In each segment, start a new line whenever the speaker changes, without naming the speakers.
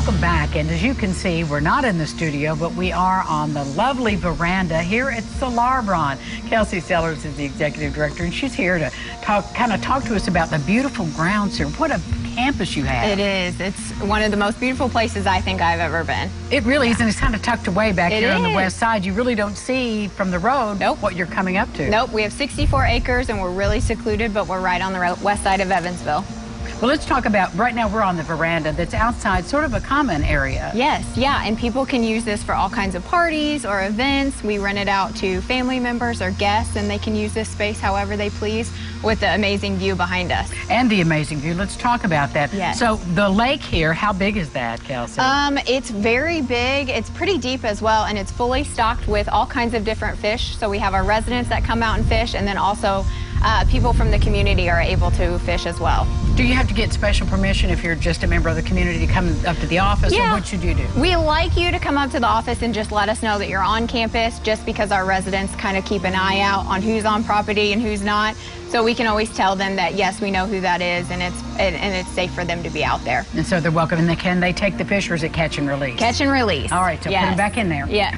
welcome back. And as you can see, we're not in the studio, but we are on the lovely veranda here at Solarbron. Kelsey Sellers is the executive director, and she's here to kind of talk to us about the beautiful grounds here. What a campus you have.
It is. It's one of the most beautiful places I think I've ever been.
It really is, and it's kind of tucked away back here on the west side. You really don't see from the road what you're coming up to.
Nope. We have 64 acres, and we're really secluded, but we're right on the west side of Evansville.
Well, let's talk about, right now we're on the veranda that's outside, sort of a common area.
Yes, yeah, and people can use this for all kinds of parties or events. We rent it out to family members or guests, and they can use this space however they please with the amazing view behind us.
And the amazing view. Let's talk about that.
Yes.
So the lake here, how big is that, Kelsey?
It's very big. It's pretty deep as well, and it's fully stocked with all kinds of different fish. So we have our residents that come out and fish, and then also people from the community are able to fish as well.
Do you have to get special permission if you're just a member of the community to come up to the office, or what should you do?
We like you to come up to the office and just let us know that you're on campus, just because our residents kind of keep an eye out on who's on property and who's not. So we can always tell them that, yes, we know who that is, and it's safe for them to be out there.
And so they're welcome. And can they take the fish, or is it catch and release?
Catch and release.
All right, so put them back in there.
Yes.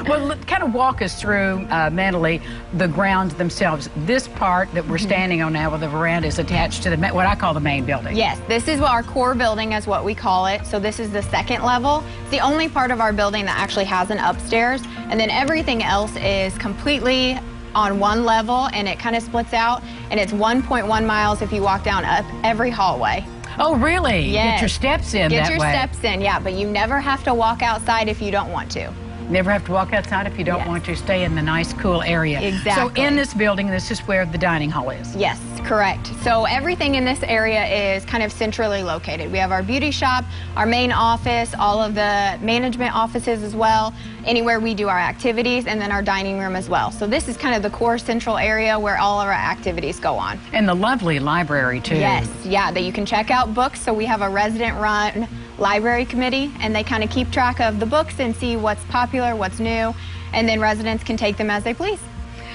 Well, kind of walk us through mentally the grounds themselves. This part that we're standing on now with the veranda is attached to the what I call the main building.
Yes, this is what our core building is, what we call it. So this is the second level. It's the only part of our building that actually has an upstairs, and then everything else is completely on one level, and it kind of splits out, and it's 1.1 miles if you walk down up every hallway.
Oh, really?
Yes.
Get your steps in that way.
Get your steps in, yeah, but you never have to walk outside if you don't want to.
Never have to walk outside if you don't want to. Stay in the nice, cool area.
Exactly.
So in this building, this is where the dining hall is.
Yes, correct. So everything in this area is kind of centrally located. We have our beauty shop, our main office, all of the management offices as well, anywhere we do our activities, and then our dining room as well. So this is kind of the core central area where all of our activities go on.
And the lovely library, too.
Yes, yeah, that you can check out books. So we have a resident-run library committee, and they kind of keep track of the books and see what's popular, what's new, and then residents can take them as they please.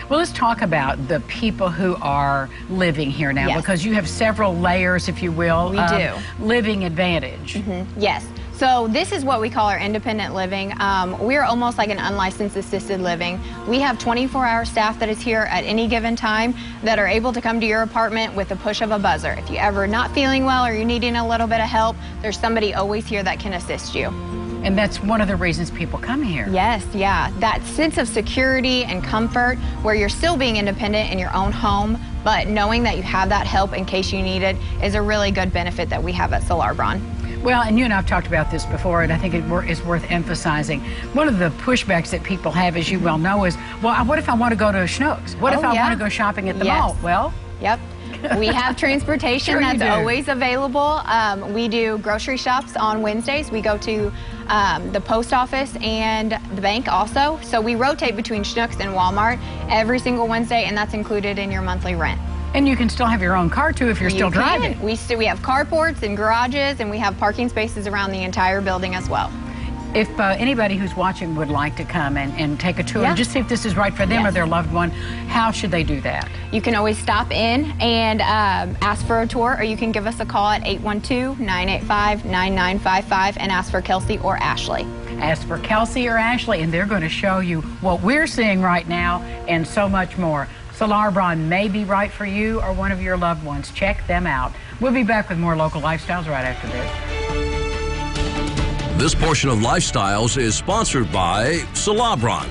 Well, let's talk about the people who are living here now, because you have several layers, if you will, of living advantage.
Yes. So this is what we call our independent living. We're almost like an unlicensed assisted living. We have 24-hour staff that is here at any given time that are able to come to your apartment with the push of a buzzer. If you're ever not feeling well or you're needing a little bit of help, there's somebody always here that can assist you.
And that's one of the reasons people come here.
Yes, yeah. That sense of security and comfort where you're still being independent in your own home, but knowing that you have that help in case you need it is a really good benefit that we have at Solarbron.
Well, and you and I have talked about this before, and I think it is worth emphasizing. One of the pushbacks that people have, as you well know, is, well, what if I want to go to Schnucks? What if I want to go shopping at the mall? Well,
we have transportation that's always available. We do grocery shops on Wednesdays. We go to the post office and the bank also. So we rotate between Schnucks and Walmart every single Wednesday, and that's included in your monthly rent.
And you can still have your own car, too, if you're still driving.
We have carports and garages, and we have parking spaces around the entire building as well.
If anybody who's watching would like to come and take a tour and just see if this is right for them or their loved one, how should they do that?
You can always stop in and ask for a tour, or you can give us a call at 812-985-9955 and ask for Kelsey or Ashley.
Ask for Kelsey or Ashley, and they're going to show you what we're seeing right now and so much more. Solarbron may be right for you or one of your loved ones. Check them out. We'll be back with more local lifestyles right after this.
This portion of Lifestyles is sponsored by Solarbron.